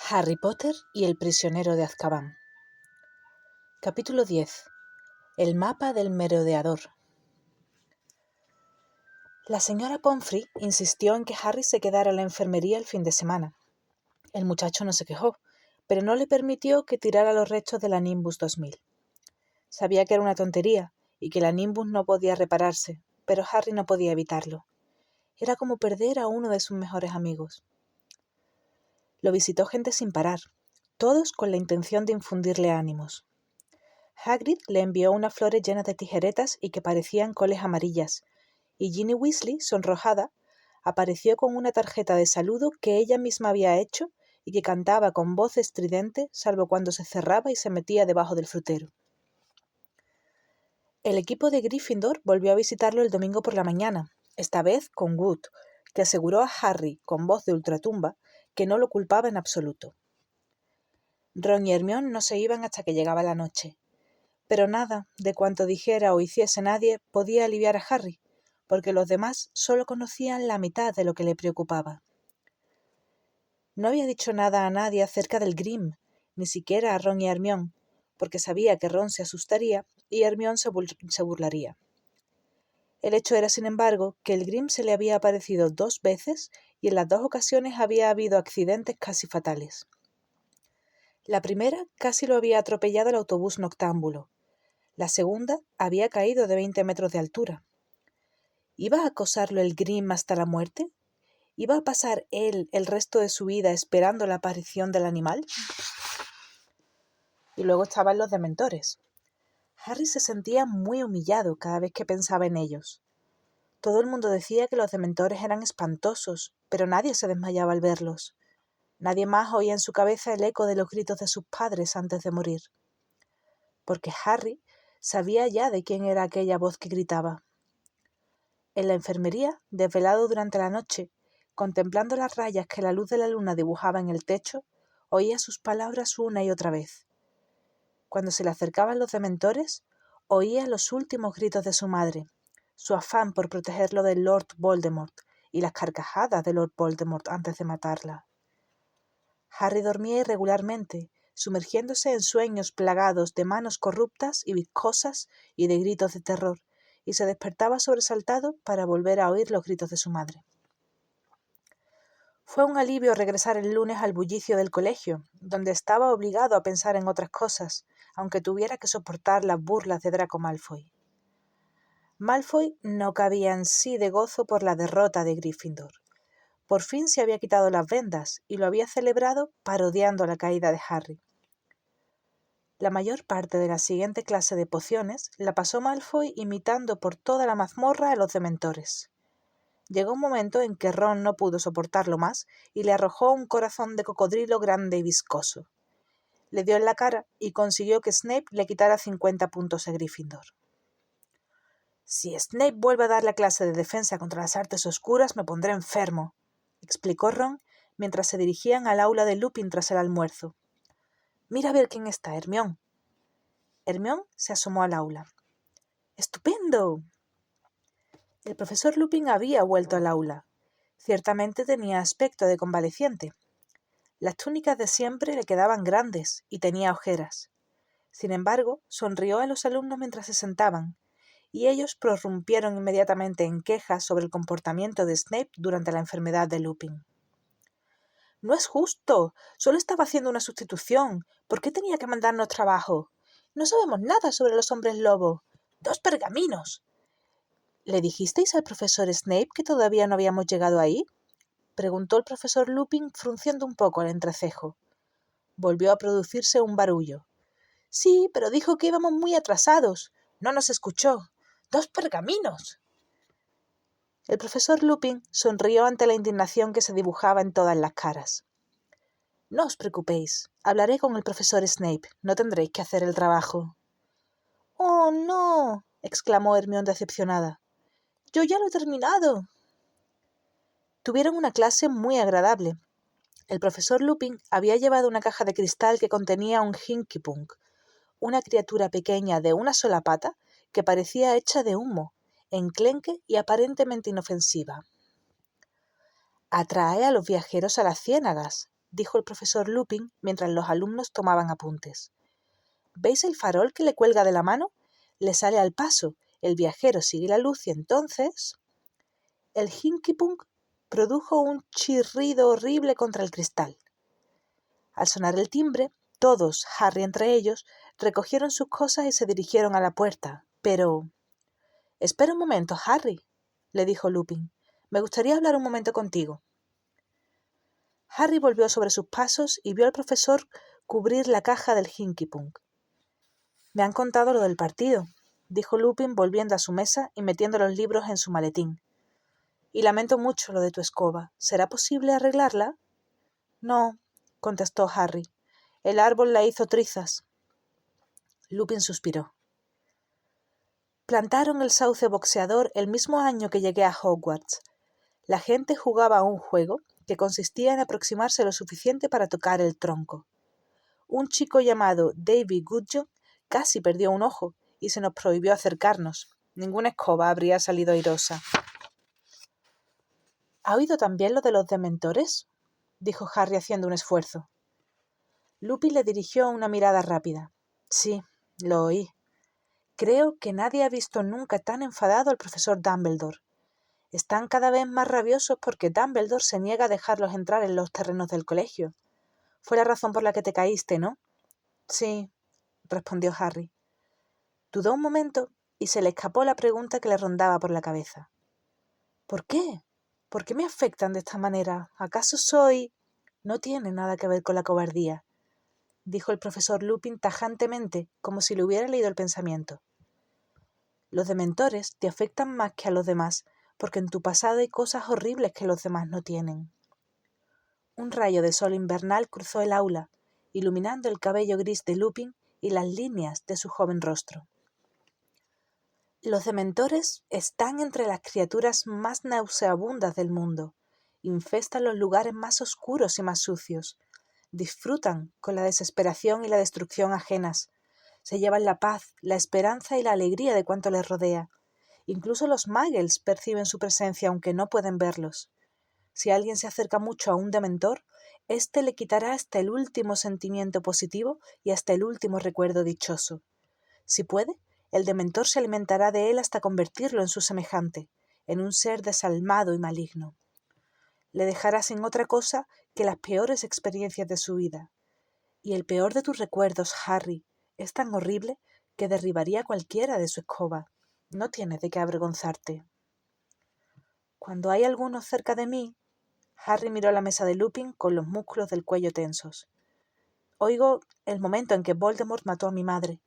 Harry Potter y el prisionero de Azkaban. Capítulo 10. El mapa del merodeador. La señora Pomfrey insistió en que Harry se quedara en la enfermería el fin de semana. El muchacho no se quejó, pero no le permitió que tirara los restos de la Nimbus 2000. Sabía que era una tontería y que la Nimbus no podía repararse, pero Harry no podía evitarlo. Era como perder a uno de sus mejores amigos. Lo visitó gente sin parar, todos con la intención de infundirle ánimos. Hagrid le envió unas flores llenas de tijeretas y que parecían coles amarillas, y Ginny Weasley, sonrojada, apareció con una tarjeta de saludo que ella misma había hecho y que cantaba con voz estridente, salvo cuando se cerraba y se metía debajo del frutero. El equipo de Gryffindor volvió a visitarlo el domingo por la mañana, esta vez con Wood, que aseguró a Harry, con voz de ultratumba, que no lo culpaba en absoluto. Ron y Hermione no se iban hasta que llegaba la noche. Pero nada de cuanto dijera o hiciese nadie podía aliviar a Harry, porque los demás solo conocían la mitad de lo que le preocupaba. No había dicho nada a nadie acerca del Grim, ni siquiera a Ron y a Hermione, porque sabía que Ron se asustaría y Hermione se burlaría. El hecho era, sin embargo, que el Grim se le había aparecido 2 veces y en las 2 ocasiones había habido accidentes casi fatales. La primera casi lo había atropellado el autobús noctámbulo. La segunda había caído de 20 metros de altura. ¿Iba a acosarlo el Grim hasta la muerte? ¿Iba a pasar él el resto de su vida esperando la aparición del animal? Y luego estaban los dementores. Harry se sentía muy humillado cada vez que pensaba en ellos. Todo el mundo decía que los dementores eran espantosos, pero nadie se desmayaba al verlos. Nadie más oía en su cabeza el eco de los gritos de sus padres antes de morir. Porque Harry sabía ya de quién era aquella voz que gritaba. En la enfermería, desvelado durante la noche, contemplando las rayas que la luz de la luna dibujaba en el techo, oía sus palabras una y otra vez. Cuando se le acercaban los dementores, oía los últimos gritos de su madre, su afán por protegerlo del Lord Voldemort y las carcajadas de Lord Voldemort antes de matarla. Harry dormía irregularmente, sumergiéndose en sueños plagados de manos corruptas y viscosas y de gritos de terror, y se despertaba sobresaltado para volver a oír los gritos de su madre. Fue un alivio regresar el lunes al bullicio del colegio, donde estaba obligado a pensar en otras cosas, aunque tuviera que soportar las burlas de Draco Malfoy. Malfoy no cabía en sí de gozo por la derrota de Gryffindor. Por fin se había quitado las vendas y lo había celebrado parodiando la caída de Harry. La mayor parte de la siguiente clase de pociones la pasó Malfoy imitando por toda la mazmorra a los dementores. Llegó un momento en que Ron no pudo soportarlo más y le arrojó un corazón de cocodrilo grande y viscoso. Le dio en la cara y consiguió que Snape le quitara 50 puntos a Gryffindor. «Si Snape vuelve a dar la clase de defensa contra las artes oscuras, me pondré enfermo», explicó Ron mientras se dirigían al aula de Lupin tras el almuerzo. «Mira a ver quién está, Hermione». Hermione se asomó al aula. «¡Estupendo!». El profesor Lupin había vuelto al aula. Ciertamente tenía aspecto de convaleciente. Las túnicas de siempre le quedaban grandes y tenía ojeras. Sin embargo, sonrió a los alumnos mientras se sentaban, y ellos prorrumpieron inmediatamente en quejas sobre el comportamiento de Snape durante la enfermedad de Lupin. «No es justo. Solo estaba haciendo una sustitución. ¿Por qué tenía que mandarnos trabajo? No sabemos nada sobre los hombres lobo. 2 pergaminos». «¿Le dijisteis al profesor Snape que todavía no habíamos llegado ahí?», preguntó el profesor Lupin frunciendo un poco el entrecejo. Volvió a producirse un barullo. «Sí, pero dijo que íbamos muy atrasados. No nos escuchó. 2 pergaminos». El profesor Lupin sonrió ante la indignación que se dibujaba en todas las caras. «No os preocupéis. Hablaré con el profesor Snape. No tendréis que hacer el trabajo». «¡Oh, no!», exclamó Hermione decepcionada. «Yo ya lo he terminado». Tuvieron una clase muy agradable. El profesor Lupin había llevado una caja de cristal que contenía un Hinky-Punk, una criatura pequeña de una sola pata que parecía hecha de humo, enclenque y aparentemente inofensiva. «Atrae a los viajeros a las ciénagas», dijo el profesor Lupin mientras los alumnos tomaban apuntes. ¿Veis el farol que le cuelga de la mano? Le sale al paso, el viajero sigue la luz y entonces... El Hinky-Punk produjo un chirrido horrible contra el cristal. Al sonar el timbre, todos, Harry entre ellos, recogieron sus cosas y se dirigieron a la puerta. Pero... «Espera un momento, Harry», le dijo Lupin. «Me gustaría hablar un momento contigo». Harry volvió sobre sus pasos y vio al profesor cubrir la caja del Hinky-Punk. «Me han contado lo del partido», dijo Lupin volviendo a su mesa y metiendo los libros en su maletín. «Y lamento mucho lo de tu escoba. ¿Será posible arreglarla?» «No», contestó Harry. «El árbol la hizo trizas». Lupin suspiró. Plantaron el sauce boxeador el mismo año que llegué a Hogwarts. La gente jugaba a un juego que consistía en aproximarse lo suficiente para tocar el tronco. Un chico llamado Davy Goodjohn casi perdió un ojo y se nos prohibió acercarnos. Ninguna escoba habría salido airosa. ¿Ha oído también lo de los dementores?, dijo Harry haciendo un esfuerzo. Lupin le dirigió una mirada rápida. Sí, lo oí. Creo que nadie ha visto nunca tan enfadado al profesor Dumbledore. Están cada vez más rabiosos porque Dumbledore se niega a dejarlos entrar en los terrenos del colegio. Fue la razón por la que te caíste, ¿no? Sí, respondió Harry. Dudó un momento y se le escapó la pregunta que le rondaba por la cabeza. ¿Por qué? ¿Por qué me afectan de esta manera? ¿Acaso soy...? No tiene nada que ver con la cobardía, dijo el profesor Lupin tajantemente, como si le hubiera leído el pensamiento. Los dementores te afectan más que a los demás, porque en tu pasado hay cosas horribles que los demás no tienen. Un rayo de sol invernal cruzó el aula, iluminando el cabello gris de Lupin y las líneas de su joven rostro. Los dementores están entre las criaturas más nauseabundas del mundo. Infestan los lugares más oscuros y más sucios. Disfrutan con la desesperación y la destrucción ajenas. Se llevan la paz, la esperanza y la alegría de cuanto les rodea. Incluso los muggles perciben su presencia aunque no pueden verlos. Si alguien se acerca mucho a un dementor, éste le quitará hasta el último sentimiento positivo y hasta el último recuerdo dichoso. Si puede, el dementor se alimentará de él hasta convertirlo en su semejante, en un ser desalmado y maligno. Le dejará sin otra cosa que las peores experiencias de su vida. Y el peor de tus recuerdos, Harry, es tan horrible que derribaría a cualquiera de su escoba. No tienes de qué avergonzarte. Cuando hay algunos cerca de mí, Harry miró la mesa de Lupin con los músculos del cuello tensos. Oigo el momento en que Voldemort mató a mi madre.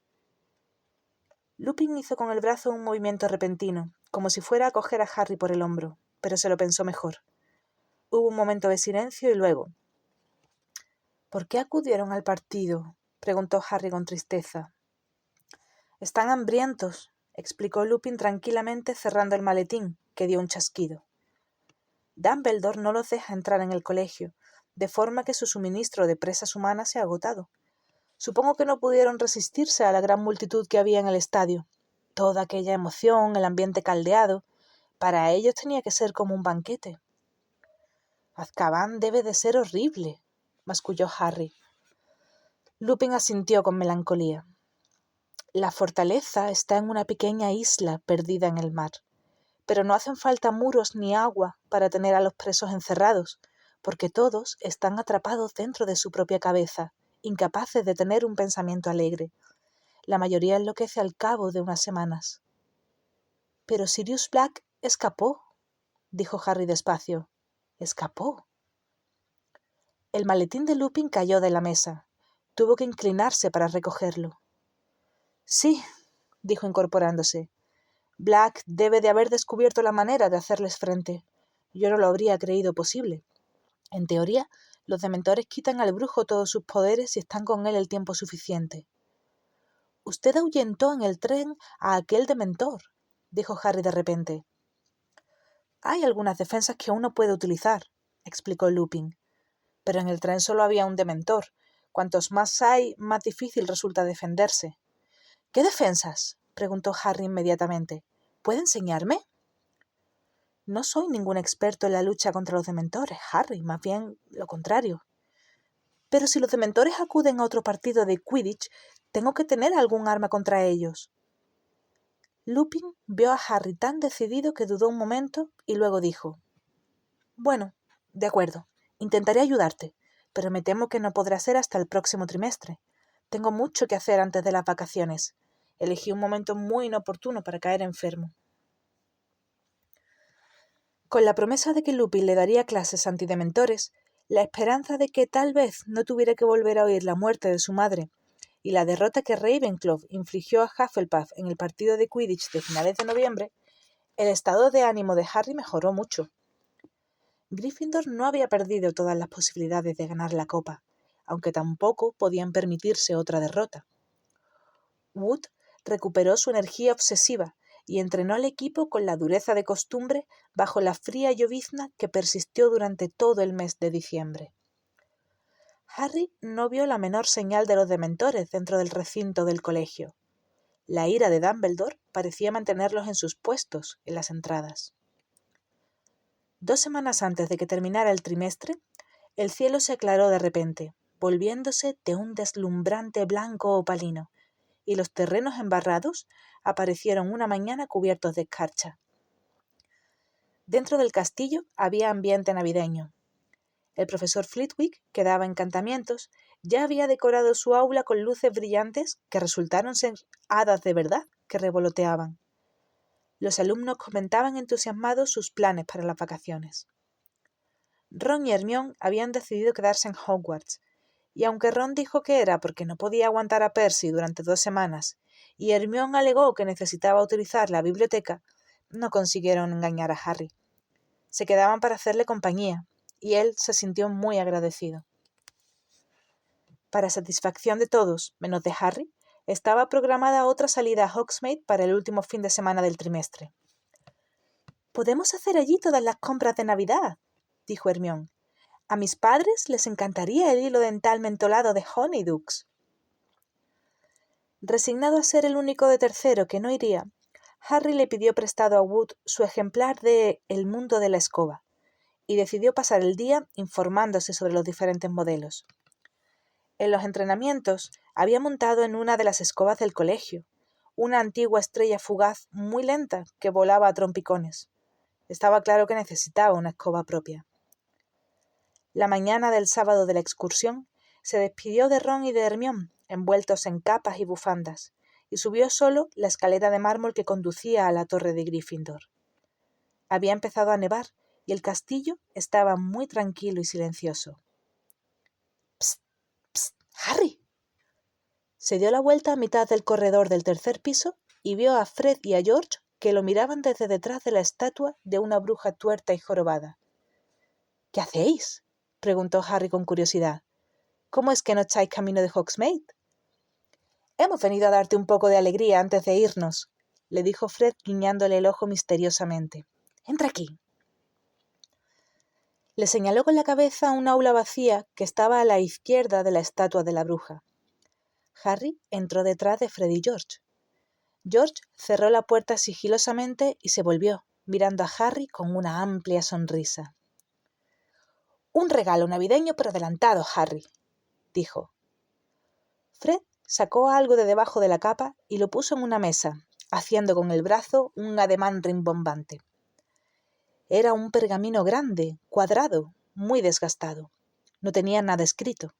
Lupin hizo con el brazo un movimiento repentino, como si fuera a coger a Harry por el hombro, pero se lo pensó mejor. Hubo un momento de silencio y luego... ¿Por qué acudieron al partido?, preguntó Harry con tristeza. Están hambrientos, explicó Lupin tranquilamente cerrando el maletín, que dio un chasquido. Dumbledore no los deja entrar en el colegio, de forma que su suministro de presas humanas se ha agotado. Supongo que no pudieron resistirse a la gran multitud que había en el estadio. Toda aquella emoción, el ambiente caldeado, para ellos tenía que ser como un banquete. Azkaban debe de ser horrible, masculló Harry. Lupin asintió con melancolía. La fortaleza está en una pequeña isla perdida en el mar, pero no hacen falta muros ni agua para tener a los presos encerrados, porque todos están atrapados dentro de su propia cabeza, incapaces de tener un pensamiento alegre. La mayoría enloquece al cabo de unas semanas. Pero Sirius Black escapó, dijo Harry despacio. Escapó. El maletín de Lupin cayó de la mesa. Tuvo que inclinarse para recogerlo. Sí, dijo incorporándose. Black debe de haber descubierto la manera de hacerles frente. Yo no lo habría creído posible. En teoría, los dementores quitan al brujo todos sus poderes y están con él el tiempo suficiente. Usted ahuyentó en el tren a aquel dementor, dijo Harry de repente. Hay algunas defensas que uno puede utilizar, explicó Lupin. Pero en el tren solo había un dementor. Cuantos más hay, más difícil resulta defenderse. ¿Qué defensas?, preguntó Harry inmediatamente. ¿Puede enseñarme? No soy ningún experto en la lucha contra los dementores, Harry, más bien lo contrario. Pero si los dementores acuden a otro partido de Quidditch, tengo que tener algún arma contra ellos. Lupin vio a Harry tan decidido que dudó un momento y luego dijo: «Bueno, de acuerdo, intentaré ayudarte, pero me temo que no podrá ser hasta el próximo trimestre. Tengo mucho que hacer antes de las vacaciones. Elegí un momento muy inoportuno para caer enfermo». Con la promesa de que Lupin le daría clases antidementores, la esperanza de que tal vez no tuviera que volver a oír la muerte de su madre y la derrota que Ravenclaw infligió a Hufflepuff en el partido de Quidditch de finales de noviembre, el estado de ánimo de Harry mejoró mucho. Gryffindor no había perdido todas las posibilidades de ganar la copa, aunque tampoco podían permitirse otra derrota. Wood recuperó su energía obsesiva y entrenó al equipo con la dureza de costumbre bajo la fría llovizna que persistió durante todo el mes de diciembre. Harry no vio la menor señal de los dementores dentro del recinto del colegio. La ira de Dumbledore parecía mantenerlos en sus puestos en las entradas. 2 semanas antes de que terminara el trimestre, el cielo se aclaró de repente, volviéndose de un deslumbrante blanco opalino, y los terrenos embarrados aparecieron una mañana cubiertos de escarcha. Dentro del castillo había ambiente navideño. El profesor Flitwick, que daba encantamientos, ya había decorado su aula con luces brillantes que resultaron ser hadas de verdad que revoloteaban. Los alumnos comentaban entusiasmados sus planes para las vacaciones. Ron y Hermione habían decidido quedarse en Hogwarts, y aunque Ron dijo que era porque no podía aguantar a Percy durante 2 semanas, y Hermione alegó que necesitaba utilizar la biblioteca, no consiguieron engañar a Harry. Se quedaban para hacerle compañía, y él se sintió muy agradecido. Para satisfacción de todos, menos de Harry, estaba programada otra salida a Hogsmeade para el último fin de semana del trimestre. «Podemos hacer allí todas las compras de Navidad», dijo Hermione. «A mis padres les encantaría el hilo dental mentolado de Honeydukes». Resignado a ser el único de tercero que no iría, Harry le pidió prestado a Wood su ejemplar de El mundo de la escoba, y decidió pasar el día informándose sobre los diferentes modelos. En los entrenamientos había montado en una de las escobas del colegio, una antigua estrella fugaz muy lenta que volaba a trompicones. Estaba claro que necesitaba una escoba propia. La mañana del sábado de la excursión se despidió de Ron y de Hermione, envueltos en capas y bufandas, y subió solo la escalera de mármol que conducía a la torre de Gryffindor. Había empezado a nevar y el castillo estaba muy tranquilo y silencioso. «¡Psst! ¡Psst! ¡Harry!». Se dio la vuelta a mitad del corredor del tercer piso y vio a Fred y a George que lo miraban desde detrás de la estatua de una bruja tuerta y jorobada. «¿Qué hacéis?», preguntó Harry con curiosidad. «¿Cómo es que no echáis camino de Hogsmeade?» «Hemos venido a darte un poco de alegría antes de irnos», le dijo Fred guiñándole el ojo misteriosamente. «Entra aquí». Le señaló con la cabeza un aula vacía que estaba a la izquierda de la estatua de la bruja. Harry entró detrás de Fred y George. George cerró la puerta sigilosamente y se volvió, mirando a Harry con una amplia sonrisa. «Un regalo navideño por adelantado, Harry», dijo. Fred sacó algo de debajo de la capa y lo puso en una mesa, haciendo con el brazo un ademán rimbombante. Era un pergamino grande, cuadrado, muy desgastado. No tenía nada escrito.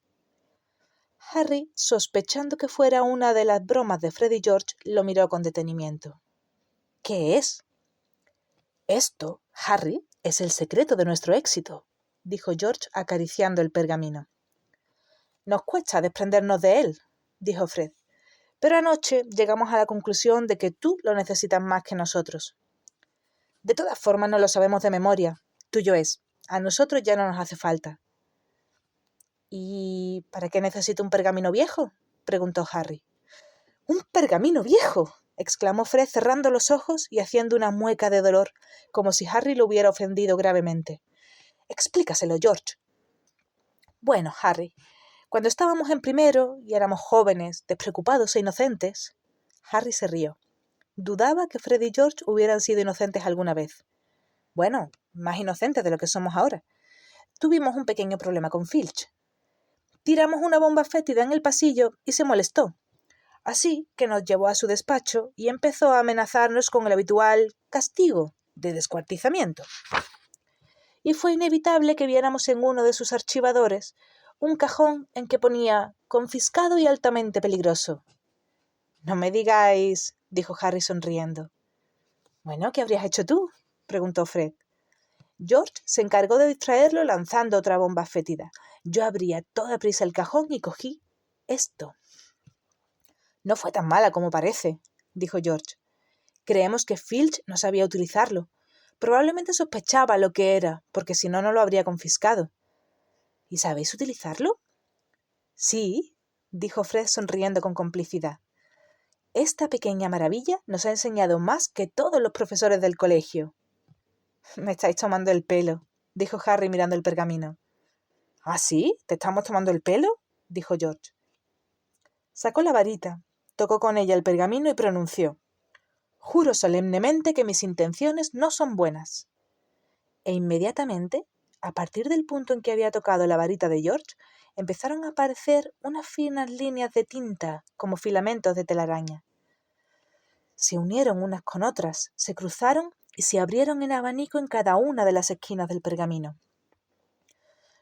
Harry, sospechando que fuera una de las bromas de Fred y George, lo miró con detenimiento. «¿Qué es?» «Esto, Harry, es el secreto de nuestro éxito», dijo George acariciando el pergamino. «Nos cuesta desprendernos de él», dijo Fred, «pero anoche llegamos a la conclusión de que tú lo necesitas más que nosotros. De todas formas no lo sabemos de memoria. Tuyo es. A nosotros ya no nos hace falta». «¿Y para qué necesito un pergamino viejo?», preguntó Harry. «¿Un pergamino viejo?», exclamó Fred cerrando los ojos y haciendo una mueca de dolor, como si Harry lo hubiera ofendido gravemente. «Explícaselo, George». «Bueno, Harry, cuando estábamos en primero y éramos jóvenes, despreocupados e inocentes». Harry se rió. Dudaba que Fred y George hubieran sido inocentes alguna vez. Bueno, más inocentes de lo que somos ahora. Tuvimos un pequeño problema con Filch. tiramos una bomba fétida en el pasillo y se molestó. Así que nos llevó a su despacho y empezó a amenazarnos con el habitual castigo de descuartizamiento. Y fue inevitable que viéramos en uno de sus archivadores un cajón en que ponía «confiscado y altamente peligroso». «No me digáis», dijo Harry sonriendo. «Bueno, ¿qué habrías hecho tú?», preguntó Fred. George se encargó de distraerlo lanzando otra bomba fétida. Yo abrí a toda prisa el cajón y cogí esto. «No fue tan mala como parece», dijo George. «Creemos que Filch no sabía utilizarlo. Probablemente sospechaba lo que era, porque si no, no lo habría confiscado». «¿Y sabéis utilizarlo?» «Sí», dijo Fred sonriendo con complicidad. «Esta pequeña maravilla nos ha enseñado más que todos los profesores del colegio». «Me estáis tomando el pelo», dijo Harry mirando el pergamino. «¿Ah, sí? ¿Te estamos tomando el pelo?», dijo George. Sacó la varita, tocó con ella el pergamino y pronunció: «Juro solemnemente que mis intenciones no son buenas». E inmediatamente, a partir del punto en que había tocado la varita de George, empezaron a aparecer unas finas líneas de tinta como filamentos de telaraña. Se unieron unas con otras, se cruzaron y se abrieron en abanico en cada una de las esquinas del pergamino.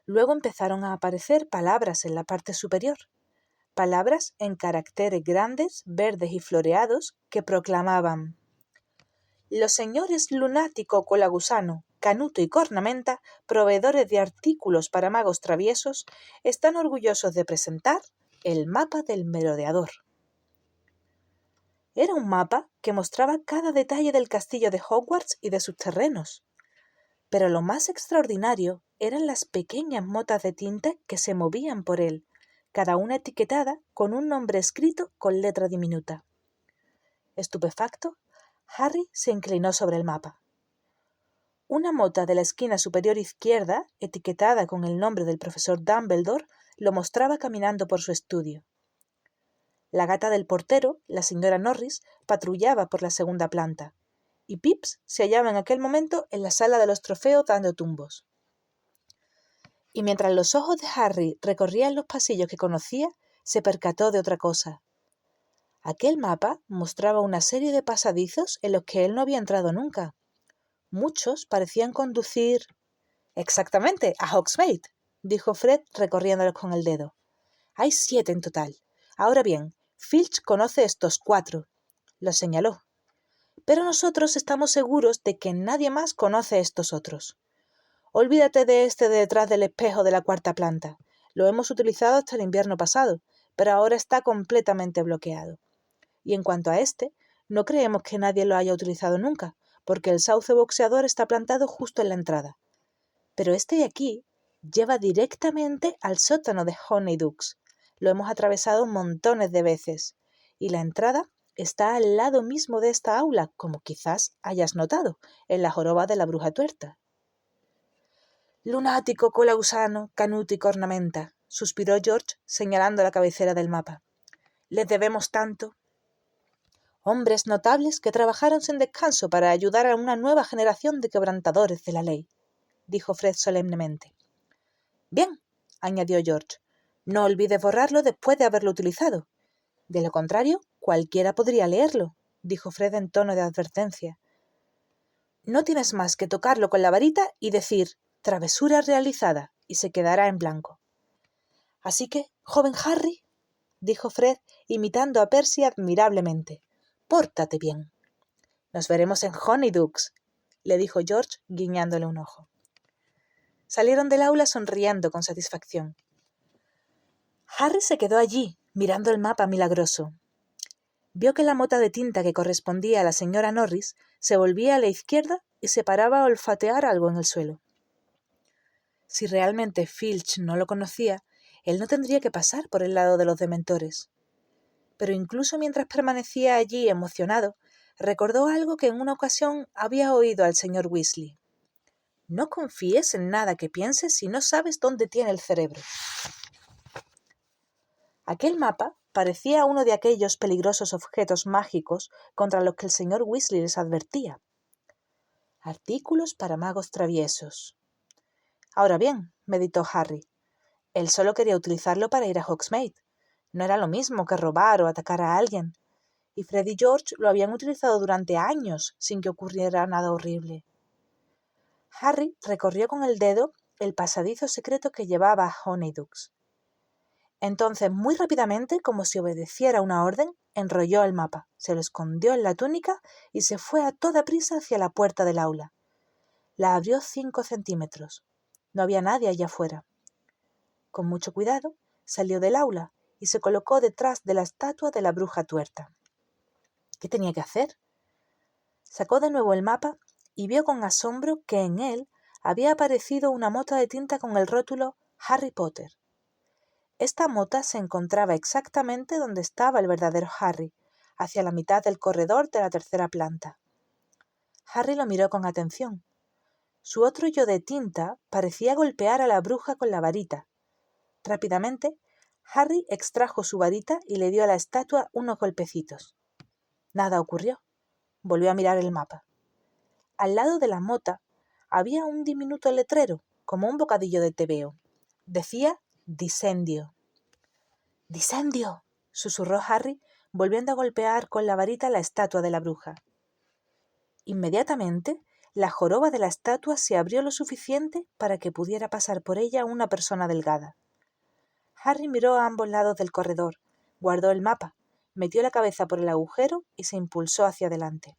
Luego empezaron a aparecer palabras en la parte superior, palabras en caracteres grandes, verdes y floreados que proclamaban: «Los señores Lunático, Colagusano, Canuto y Cornamenta, proveedores de artículos para magos traviesos, están orgullosos de presentar el mapa del merodeador». Era un mapa que mostraba cada detalle del castillo de Hogwarts y de sus terrenos. Pero lo más extraordinario eran las pequeñas motas de tinta que se movían por él, cada una etiquetada con un nombre escrito con letra diminuta. Estupefacto, Harry se inclinó sobre el mapa. Una mota de la esquina superior izquierda, etiquetada con el nombre del profesor Dumbledore, lo mostraba caminando por su estudio. La gata del portero, la señora Norris, patrullaba por la segunda planta, y Pips se hallaba en aquel momento en la sala de los trofeos dando tumbos. Y mientras los ojos de Harry recorrían los pasillos que conocía, se percató de otra cosa. Aquel mapa mostraba una serie de pasadizos en los que él no había entrado nunca. Muchos parecían conducir... «Exactamente, a Hogsmeade», dijo Fred recorriéndolos con el dedo. «Hay 7 en total. Ahora bien, Filch conoce estos 4. Los señaló. Pero nosotros estamos seguros de que nadie más conoce estos otros. Olvídate de este de detrás del espejo de la 4ª planta. Lo hemos utilizado hasta el invierno pasado, pero ahora está completamente bloqueado. Y en cuanto a este, no creemos que nadie lo haya utilizado nunca, porque el sauce boxeador está plantado justo en la entrada. Pero este de aquí lleva directamente al sótano de Honeydukes. Lo hemos atravesado montones de veces, y la entrada está al lado mismo de esta aula, como quizás hayas notado, en la joroba de la bruja tuerta». «Lunático, Colagusano, Canuto y Cornamenta», suspiró George señalando la cabecera del mapa. «Les debemos tanto». «Hombres notables que trabajaron sin descanso para ayudar a una nueva generación de quebrantadores de la ley», dijo Fred solemnemente. «Bien», añadió George, «no olvides borrarlo después de haberlo utilizado. De lo contrario, cualquiera podría leerlo», dijo Fred en tono de advertencia. «No tienes más que tocarlo con la varita y decir «travesura realizada» y se quedará en blanco». «Así que, joven Harry», dijo Fred, imitando a Percy admirablemente, «pórtate bien». «Nos veremos en Honeydukes», le dijo George, guiñándole un ojo. Salieron del aula sonriendo con satisfacción. Harry se quedó allí, mirando el mapa milagroso. Vio que la mota de tinta que correspondía a la señora Norris se volvía a la izquierda y se paraba a olfatear algo en el suelo. Si realmente Filch no lo conocía, él no tendría que pasar por el lado de los dementores. Pero incluso mientras permanecía allí emocionado, recordó algo que en una ocasión había oído al señor Weasley. «No confíes en nada que pienses si no sabes dónde tiene el cerebro». Aquel mapa parecía uno de aquellos peligrosos objetos mágicos contra los que el señor Weasley les advertía. Artículos para magos traviesos. Ahora bien, meditó Harry, Él solo quería utilizarlo para ir a Hogsmeade. No era lo mismo que robar o atacar a alguien. Y Fred y George lo habían utilizado durante años sin que ocurriera nada horrible. Harry recorrió con el dedo el pasadizo secreto que llevaba a Honeydukes. Entonces, muy rápidamente, como si obedeciera una orden, enrolló el mapa, se lo escondió en la túnica y se fue a toda prisa hacia la puerta del aula. La abrió 5 centímetros. No había nadie allá afuera. Con mucho cuidado, salió del aula y se colocó detrás de la estatua de la bruja tuerta. ¿Qué tenía que hacer? Sacó de nuevo el mapa y vio con asombro que en él había aparecido una mota de tinta con el rótulo Harry Potter. Esta mota se encontraba exactamente donde estaba el verdadero Harry, hacia la mitad del corredor de la 3ª planta. Harry lo miró con atención. Su otro yo de tinta parecía golpear a la bruja con la varita. Rápidamente, Harry extrajo su varita y le dio a la estatua unos golpecitos. Nada ocurrió. Volvió a mirar el mapa. Al lado de la mota había un diminuto letrero, como un bocadillo de tebeo. Decía «Disendio». «¡Disendio!», susurró Harry, volviendo a golpear con la varita la estatua de la bruja. Inmediatamente, la joroba de la estatua se abrió lo suficiente para que pudiera pasar por ella una persona delgada. Harry miró a ambos lados del corredor, guardó el mapa, metió la cabeza por el agujero y se impulsó hacia adelante.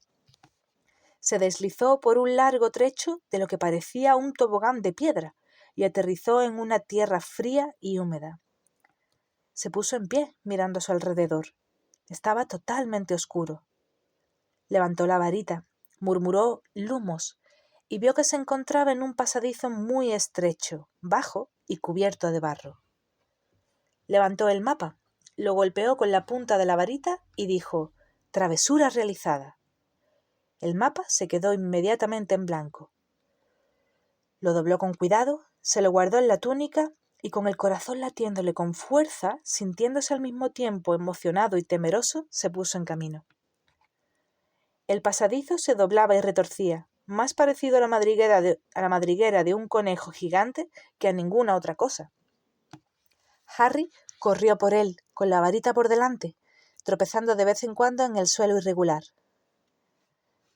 Se deslizó por un largo trecho de lo que parecía un tobogán de piedra y aterrizó en una tierra fría y húmeda. Se puso en pie, mirando a su alrededor. Estaba totalmente oscuro. Levantó la varita, murmuró «Lumos» y vio que se encontraba en un pasadizo muy estrecho, bajo y cubierto de barro. Levantó el mapa, lo golpeó con la punta de la varita y dijo «Travesura realizada». El mapa se quedó inmediatamente en blanco. Lo dobló con cuidado, se lo guardó en la túnica y con el corazón latiéndole con fuerza, sintiéndose al mismo tiempo emocionado y temeroso, se puso en camino. El pasadizo se doblaba y retorcía, más parecido a la madriguera de un conejo gigante que a ninguna otra cosa. Harry corrió por él, con la varita por delante, tropezando de vez en cuando en el suelo irregular.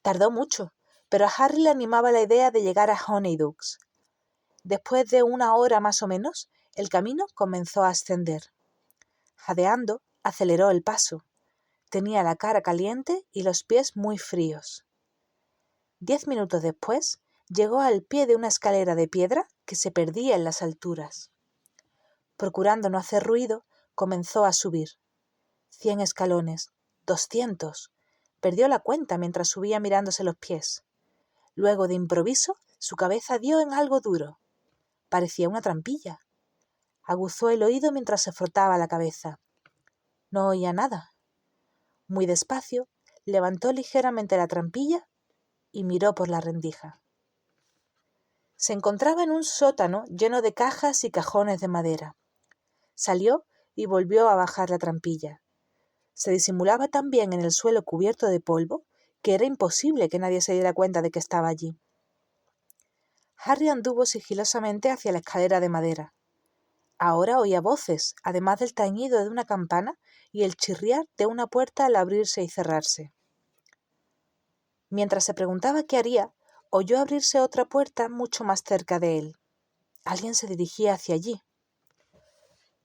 Tardó mucho, pero a Harry le animaba la idea de llegar a Honeydukes. Después de 1 hora más o menos, el camino comenzó a ascender. Jadeando, aceleró el paso. Tenía la cara caliente y los pies muy fríos. 10 minutos después, llegó al pie de una escalera de piedra que se perdía en las alturas. Procurando no hacer ruido, comenzó a subir. 100 escalones, 200. Perdió la cuenta mientras subía mirándose los pies. Luego, de improviso, su cabeza dio en algo duro. Parecía una trampilla. Aguzó el oído mientras se frotaba la cabeza. No oía nada. Muy despacio, levantó ligeramente la trampilla y miró por la rendija. Se encontraba en un sótano lleno de cajas y cajones de madera. Salió y volvió a bajar la trampilla. Se disimulaba tan bien en el suelo cubierto de polvo que era imposible que nadie se diera cuenta de que estaba allí. Harry anduvo sigilosamente hacia la escalera de madera. Ahora oía voces, además del tañido de una campana y el chirriar de una puerta al abrirse y cerrarse. Mientras se preguntaba qué haría, oyó abrirse otra puerta mucho más cerca de él. Alguien se dirigía hacia allí.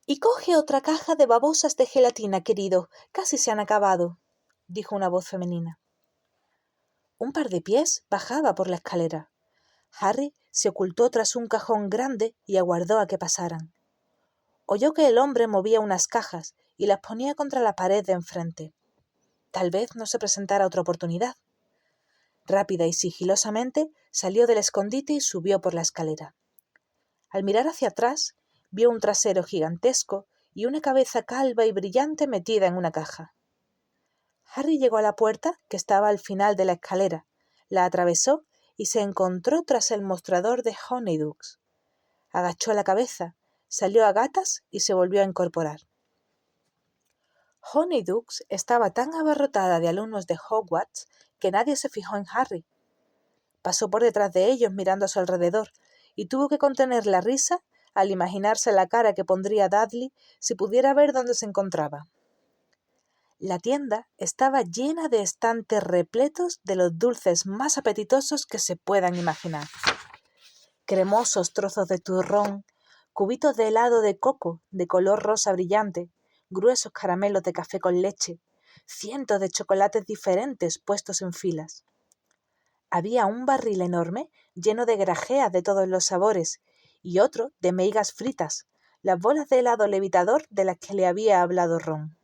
«Y coge otra caja de babosas de gelatina, querido. Casi se han acabado», dijo una voz femenina. Un par de pies bajaba por la escalera. Harry se ocultó tras un cajón grande y aguardó a que pasaran. Oyó que el hombre movía unas cajas y las ponía contra la pared de enfrente. Tal vez no se presentara otra oportunidad. Rápida y sigilosamente salió del escondite y subió por la escalera. Al mirar hacia atrás, vio un trasero gigantesco y una cabeza calva y brillante metida en una caja. Harry llegó a la puerta, que estaba al final de la escalera, la atravesó y se encontró tras el mostrador de Honeydukes. Agachó la cabeza, salió a gatas y se volvió a incorporar. Honeydukes estaba tan abarrotada de alumnos de Hogwarts que nadie se fijó en Harry. Pasó por detrás de ellos mirando a su alrededor y tuvo que contener la risa al imaginarse la cara que pondría Dudley si pudiera ver dónde se encontraba. La tienda estaba llena de estantes repletos de los dulces más apetitosos que se puedan imaginar. Cremosos trozos de turrón, cubitos de helado de coco de color rosa brillante, gruesos caramelos de café con leche, cientos de chocolates diferentes puestos en filas. Había un barril enorme lleno de grajeas de todos los sabores y otro de meigas fritas, las bolas de helado levitador de las que le había hablado Ron.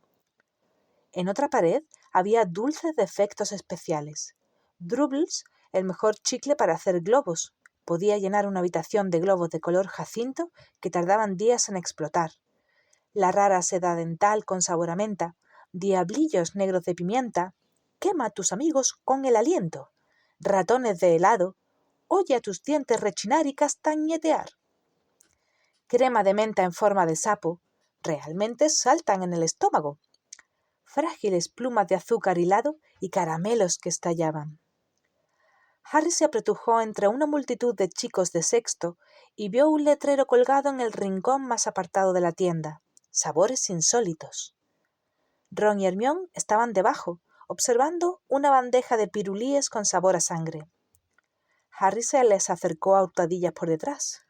En otra pared había dulces de efectos especiales. Drubbles, el mejor chicle para hacer globos. Podía llenar una habitación de globos de color jacinto que tardaban días en explotar. La rara seda dental con sabor a menta, diablillos negros de pimienta, quema a tus amigos con el aliento, ratones de helado, oye a tus dientes rechinar y castañetear. Crema de menta en forma de sapo, realmente saltan en el estómago. Frágiles plumas de azúcar hilado y caramelos que estallaban. Harry se apretujó entre una multitud de chicos de sexto y vio un letrero colgado en el rincón más apartado de la tienda. Sabores insólitos. Ron y Hermione estaban debajo, observando una bandeja de pirulíes con sabor a sangre. Harry se les acercó a hurtadillas por detrás.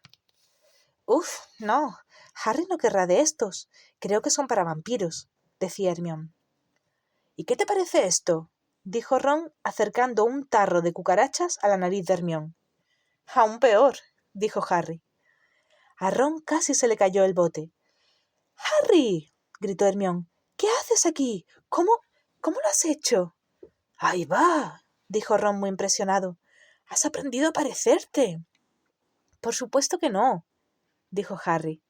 «Uf, no, Harry no querrá de estos. Creo que son para vampiros», decía Hermione. «¿Y qué te parece esto?», dijo Ron, acercando un tarro de cucarachas a la nariz de Hermione. «Aún peor», dijo Harry. A Ron casi se le cayó el bote. «¡Harry!», gritó Hermione. «¿Qué haces aquí? ¿Cómo lo has hecho?». «¡Ahí va!», dijo Ron muy impresionado. «Has aprendido a parecerte». «Por supuesto que no», dijo Harry.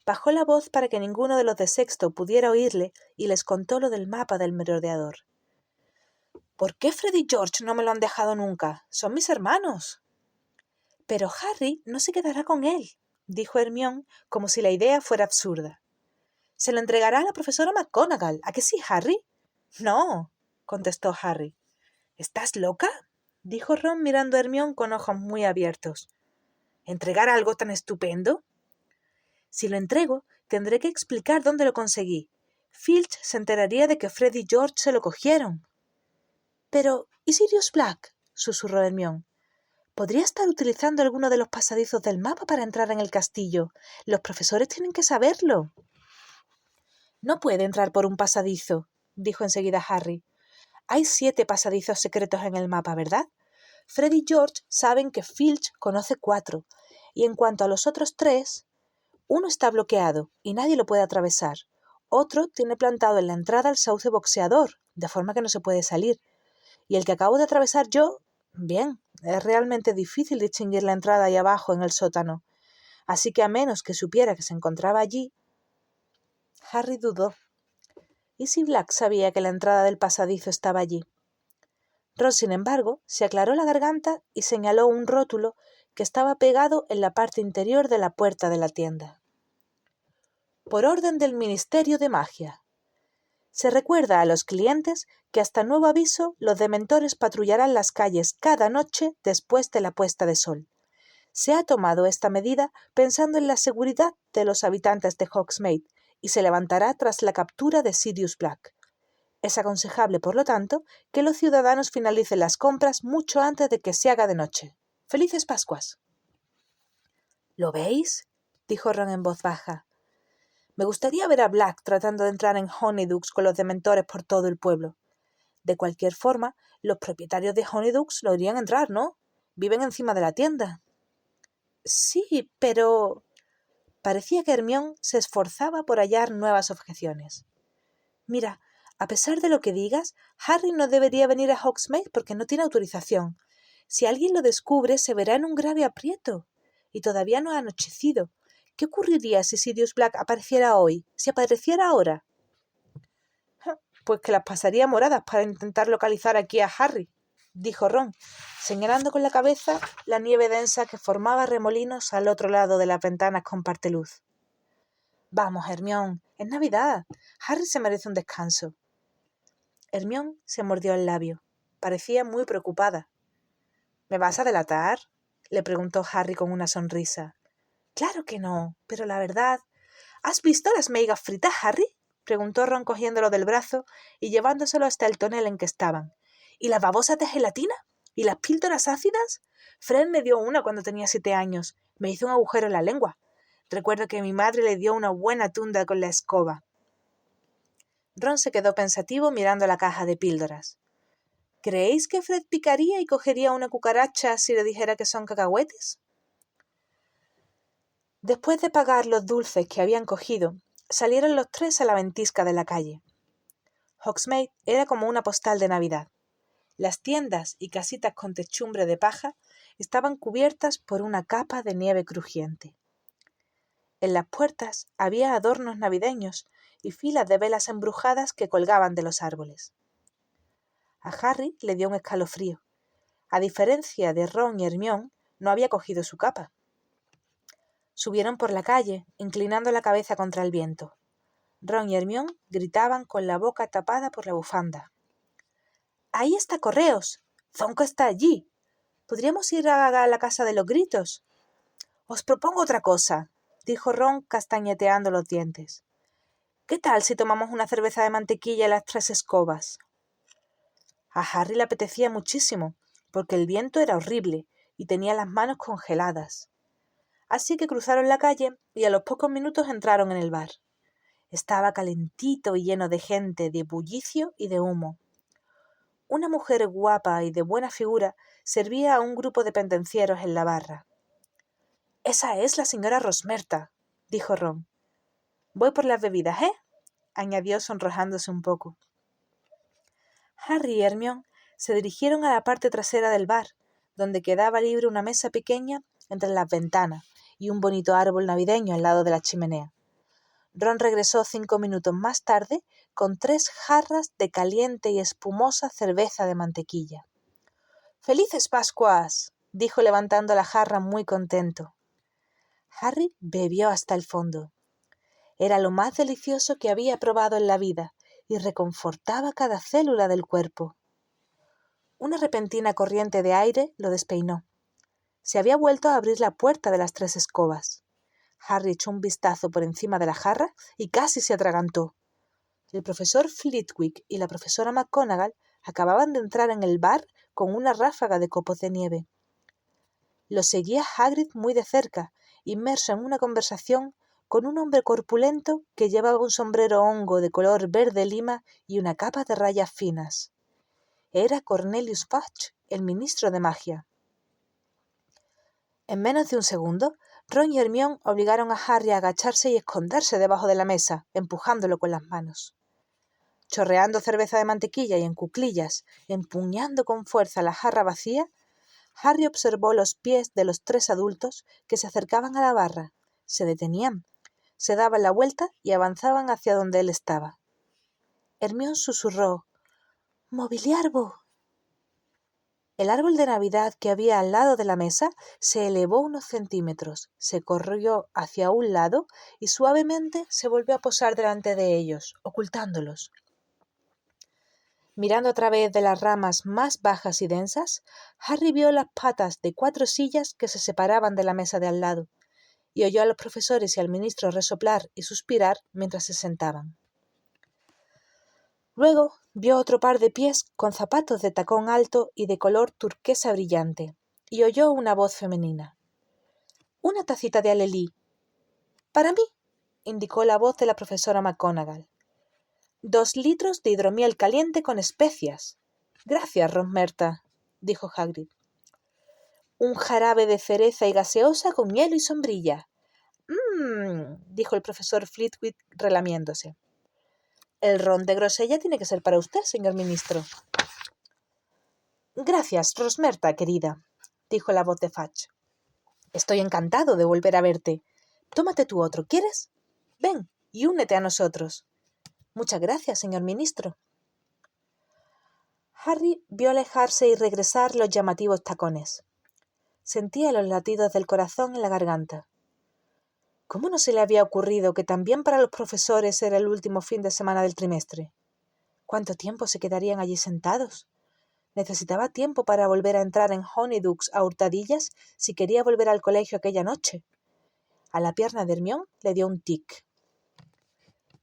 Bajó la voz para que ninguno de los de sexto pudiera oírle y les contó lo del mapa del merodeador. «¿Por qué Fred y George no me lo han dejado nunca? Son mis hermanos». «Pero Harry no se quedará con él», dijo Hermione, como si la idea fuera absurda. «Se lo entregará a la profesora McGonagall. ¿A que sí, Harry?» «No», contestó Harry. «¿Estás loca?», dijo Ron mirando a Hermione con ojos muy abiertos. «¿Entregar algo tan estupendo?». «Si lo entrego, tendré que explicar dónde lo conseguí. Filch se enteraría de que Fred y George se lo cogieron». «Pero, ¿y Sirius Black?», susurró Hermione. «Podría estar utilizando alguno de los pasadizos del mapa para entrar en el castillo. Los profesores tienen que saberlo». «No puede entrar por un pasadizo», dijo enseguida Harry. «Hay 7 pasadizos secretos en el mapa, ¿verdad? Fred y George saben que Filch conoce 4, y en cuanto a los otros 3, uno está bloqueado y nadie lo puede atravesar. Otro tiene plantado en la entrada el sauce boxeador, de forma que no se puede salir. Y el que acabo de atravesar yo, bien, es realmente difícil distinguir la entrada ahí abajo en el sótano. Así que a menos que supiera que se encontraba allí». Harry dudó. ¿Y si Black sabía que la entrada del pasadizo estaba allí? Ron, sin embargo, se aclaró la garganta y señaló un rótulo que estaba pegado en la parte interior de la puerta de la tienda. «Por orden del Ministerio de Magia. Se recuerda a los clientes que hasta nuevo aviso los dementores patrullarán las calles cada noche después de la puesta de sol. Se ha tomado esta medida pensando en la seguridad de los habitantes de Hogsmeade y se levantará tras la captura de Sirius Black. Es aconsejable, por lo tanto, que los ciudadanos finalicen las compras mucho antes de que se haga de noche. ¡Felices Pascuas!». «¿Lo veis?», dijo Ron en voz baja. «Me gustaría ver a Black tratando de entrar en Honeydukes con los dementores por todo el pueblo. De cualquier forma, los propietarios de Honeydukes lo harían entrar, ¿no? Viven encima de la tienda». «Sí, pero...». Parecía que Hermione se esforzaba por hallar nuevas objeciones. «Mira, a pesar de lo que digas, Harry no debería venir a Hogsmeade porque no tiene autorización. Si alguien lo descubre, se verá en un grave aprieto. Y todavía no ha anochecido. ¿Qué ocurriría si Sirius Black apareciera hoy? ¿Si apareciera ahora?» «Pues que las pasaría moradas para intentar localizar aquí a Harry», dijo Ron, señalando con la cabeza la nieve densa que formaba remolinos al otro lado de las ventanas con parteluz. «Vamos, Hermione, es Navidad. Harry se merece un descanso». Hermione se mordió el labio. Parecía muy preocupada. «¿Me vas a delatar?», le preguntó Harry con una sonrisa. Claro que no, pero la verdad... ¿Has visto las meigas fritas, Harry? Preguntó Ron cogiéndolo del brazo y llevándoselo hasta el tonel en que estaban. ¿Y las babosas de gelatina? ¿Y las píldoras ácidas? Fred me dio una cuando tenía 7 años. Me hizo un agujero en la lengua. Recuerdo que mi madre le dio una buena tunda con la escoba. Ron se quedó pensativo mirando la caja de píldoras. ¿Creéis que Fred picaría y cogería una cucaracha si le dijera que son cacahuetes? Después de pagar los dulces que habían cogido, salieron los tres a la ventisca de la calle. Hogsmeade era como una postal de Navidad. Las tiendas y casitas con techumbre de paja estaban cubiertas por una capa de nieve crujiente. En las puertas había adornos navideños y filas de velas embrujadas que colgaban de los árboles. A Harry le dio un escalofrío. A diferencia de Ron y Hermione, no había cogido su capa. Subieron por la calle, inclinando la cabeza contra el viento. Ron y Hermione gritaban con la boca tapada por la bufanda. ¡Ahí está Correos! ¡Zonko está allí! ¿Podríamos ir a la casa de los gritos? Os propongo otra cosa, dijo Ron castañeteando los dientes. ¿Qué tal si tomamos una cerveza de mantequilla y las 3 escobas? A Harry le apetecía muchísimo, porque el viento era horrible y tenía las manos congeladas. Así que cruzaron la calle y a los pocos minutos entraron en el bar. Estaba calentito y lleno de gente, de bullicio y de humo. Una mujer guapa y de buena figura servía a un grupo de pendencieros en la barra. «Esa es la señora Rosmerta», dijo Ron. «Voy por las bebidas, ¿eh?», añadió sonrojándose un poco. Harry y Hermione se dirigieron a la parte trasera del bar, donde quedaba libre una mesa pequeña entre las ventanas y un bonito árbol navideño al lado de la chimenea. Ron regresó 5 minutos más tarde con 3 jarras de caliente y espumosa cerveza de mantequilla. «¡Felices Pascuas!», dijo levantando la jarra muy contento. Harry bebió hasta el fondo. Era lo más delicioso que había probado en la vida y reconfortaba cada célula del cuerpo. Una repentina corriente de aire lo despeinó. Se había vuelto a abrir la puerta de las 3 escobas. Harry echó un vistazo por encima de la jarra y casi se atragantó. El profesor Flitwick y la profesora McGonagall acababan de entrar en el bar con una ráfaga de copos de nieve. Lo seguía Hagrid muy de cerca, inmerso en una conversación con un hombre corpulento que llevaba un sombrero hongo de color verde lima y una capa de rayas finas. Era Cornelius Fudge, el ministro de magia. En menos de un segundo, Ron y Hermione obligaron a Harry a agacharse y esconderse debajo de la mesa, empujándolo con las manos. Chorreando cerveza de mantequilla y en cuclillas, empuñando con fuerza la jarra vacía, Harry observó los pies de los 3 adultos que se acercaban a la barra, se detenían, se daban la vuelta y avanzaban hacia donde él estaba. Hermione susurró: «¡Mobiliarbo!». El árbol de Navidad que había al lado de la mesa se elevó unos centímetros, se corrió hacia un lado y suavemente se volvió a posar delante de ellos, ocultándolos. Mirando a través de las ramas más bajas y densas, Harry vio las patas de 4 sillas que se separaban de la mesa de al lado, y oyó a los profesores y al ministro resoplar y suspirar mientras se sentaban. Luego vio otro par de pies con zapatos de tacón alto y de color turquesa brillante, y oyó una voz femenina. «Una tacita de alelí». «Para mí», indicó la voz de la profesora McGonagall. «2 litros de hidromiel caliente con especias». «Gracias, Rosmerta», dijo Hagrid. «Un jarabe de cereza y gaseosa con hielo y sombrilla». Dijo el profesor Flitwick relamiéndose. «El ron de grosella tiene que ser para usted, señor ministro». «Gracias, Rosmerta, querida», dijo la voz de Fudge. «Estoy encantado de volver a verte. Tómate tú otro, ¿quieres? Ven y únete a nosotros». «Muchas gracias, señor ministro». Harry vio alejarse y regresar los llamativos tacones. Sentía los latidos del corazón en la garganta. ¿Cómo no se le había ocurrido que también para los profesores era el último fin de semana del trimestre? ¿Cuánto tiempo se quedarían allí sentados? Necesitaba tiempo para volver a entrar en Honeydukes a hurtadillas si quería volver al colegio aquella noche. A la pierna de Hermione le dio un tic.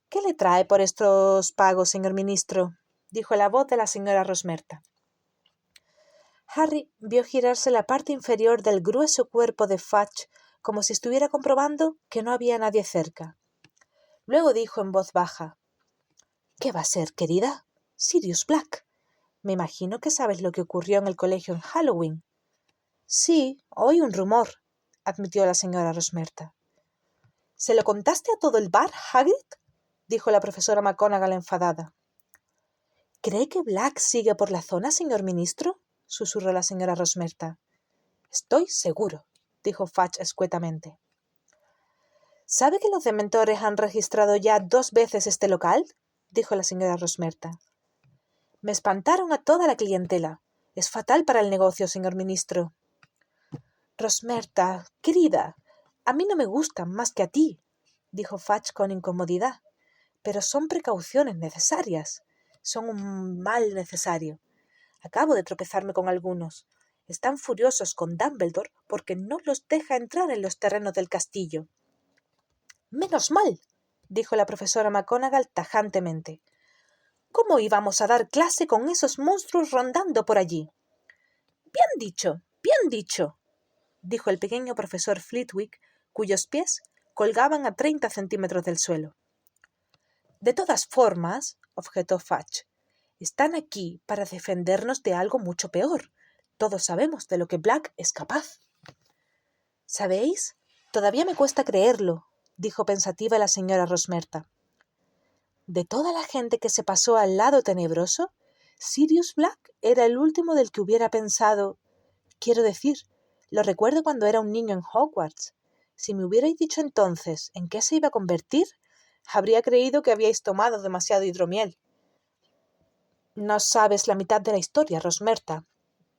—¿Qué le trae por estos pagos, señor ministro? —dijo la voz de la señora Rosmerta. Harry vio girarse la parte inferior del grueso cuerpo de Fudge como si estuviera comprobando que no había nadie cerca. Luego dijo en voz baja: —¿Qué va a ser, querida? Sirius Black. Me imagino que sabes lo que ocurrió en el colegio en Halloween. —Sí, oí un rumor —admitió la señora Rosmerta. —¿Se lo contaste a todo el bar, Hagrid? —dijo la profesora McGonagall enfadada. —¿Cree que Black sigue por la zona, señor ministro? —susurró la señora Rosmerta. —Estoy seguro —dijo Fudge escuetamente. —¿Sabe que los dementores han registrado ya 2 veces este local? —dijo la señora Rosmerta. —Me espantaron a toda la clientela. Es fatal para el negocio, señor ministro. —Rosmerta, querida, a mí no me gustan más que a ti —dijo Fudge con incomodidad—, pero son precauciones necesarias. Son un mal necesario. Acabo de tropezarme con algunos. Están furiosos con Dumbledore porque no los deja entrar en los terrenos del castillo. —¡Menos mal! —dijo la profesora McGonagall tajantemente. ¿Cómo íbamos a dar clase con esos monstruos rondando por allí? Bien dicho —dijo el pequeño profesor Flitwick, cuyos pies colgaban a 30 centímetros del suelo. —De todas formas —objetó Fudge—, están aquí para defendernos de algo mucho peor. Todos sabemos de lo que Black es capaz. —¿Sabéis? Todavía me cuesta creerlo —dijo pensativa la señora Rosmerta. De toda la gente que se pasó al lado tenebroso, Sirius Black era el último del que hubiera pensado. Quiero decir, lo recuerdo cuando era un niño en Hogwarts. Si me hubierais dicho entonces en qué se iba a convertir, habría creído que habíais tomado demasiado hidromiel. —No sabes la mitad de la historia, Rosmerta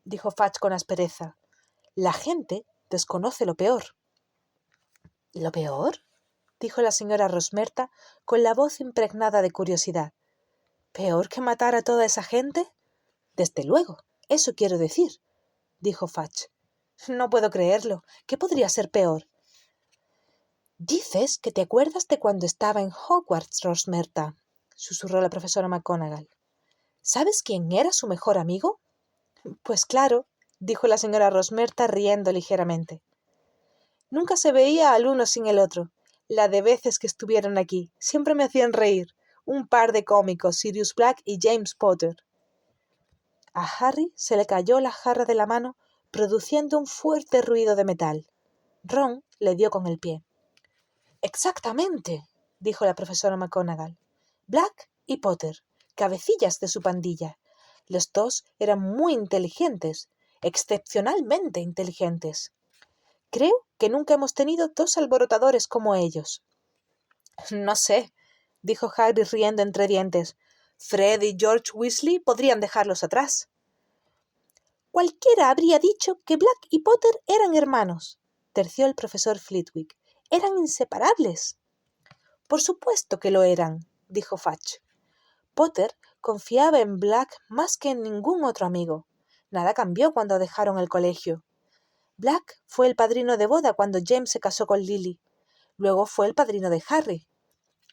—dijo Fudge con aspereza—. La gente desconoce lo peor. —¿Lo peor? —dijo la señora Rosmerta con la voz impregnada de curiosidad. —¿Peor que matar a toda esa gente? —Desde luego, eso quiero decir —dijo Fudge. —No puedo creerlo. ¿Qué podría ser peor? —Dices que te acuerdas de cuando estaba en Hogwarts, Rosmerta —susurró la profesora McGonagall. ¿Sabes quién era su mejor amigo? —Pues claro —dijo la señora Rosmerta riendo ligeramente—. Nunca se veía al uno sin el otro. La de veces que estuvieron aquí siempre me hacían reír. Un par de cómicos, Sirius Black y James Potter. A Harry se le cayó la jarra de la mano, produciendo un fuerte ruido de metal. Ron le dio con el pie. —Exactamente —dijo la profesora McGonagall—. Black y Potter, cabecillas de su pandilla. Los dos eran muy inteligentes, excepcionalmente inteligentes. Creo que nunca hemos tenido 2 alborotadores como ellos. —No sé —dijo Harry riendo entre dientes—. Fred y George Weasley podrían dejarlos atrás. —Cualquiera habría dicho que Black y Potter eran hermanos —terció el profesor Flitwick—. Eran inseparables. —Por supuesto que lo eran —dijo Fudge—. Potter confiaba en Black más que en ningún otro amigo. Nada cambió cuando dejaron el colegio. Black fue el padrino de boda cuando James se casó con Lily. Luego fue el padrino de Harry.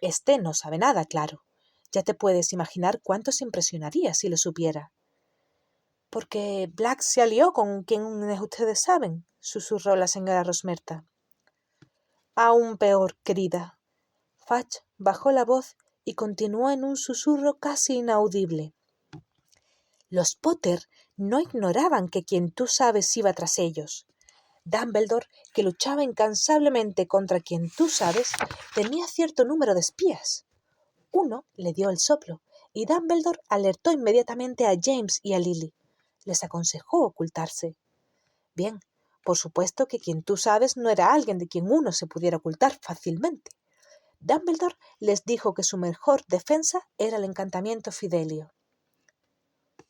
Este no sabe nada, claro. Ya te puedes imaginar cuánto se impresionaría si lo supiera. —Porque Black se alió con quien ustedes saben —susurró la señora Rosmerta. —Aún peor, querida. Fudge bajó la voz y continuó en un susurro casi inaudible. Los Potter no ignoraban que quien tú sabes iba tras ellos. Dumbledore, que luchaba incansablemente contra quien tú sabes, tenía cierto número de espías. Uno le dio el soplo, y Dumbledore alertó inmediatamente a James y a Lily. Les aconsejó ocultarse. Bien, por supuesto que quien tú sabes no era alguien de quien uno se pudiera ocultar fácilmente. Dumbledore les dijo que su mejor defensa era el encantamiento Fidelio.